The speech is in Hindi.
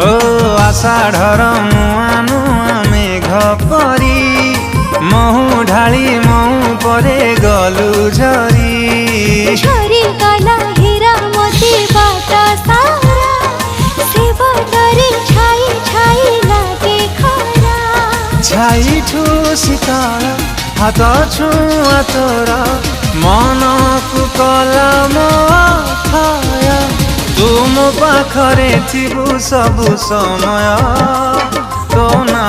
ओ आषाढ़र मुआ नुआ मेघ परी महु ढाली महु परे गलु झरी झरी गला हीरा मोती बाटा सारा से बाटरे छाई छाई लागे खरा छाई ठू शीतल हाथ छुआ तोर मन को कला मोथय तुम पाखरे थिबु सबु समय तो ना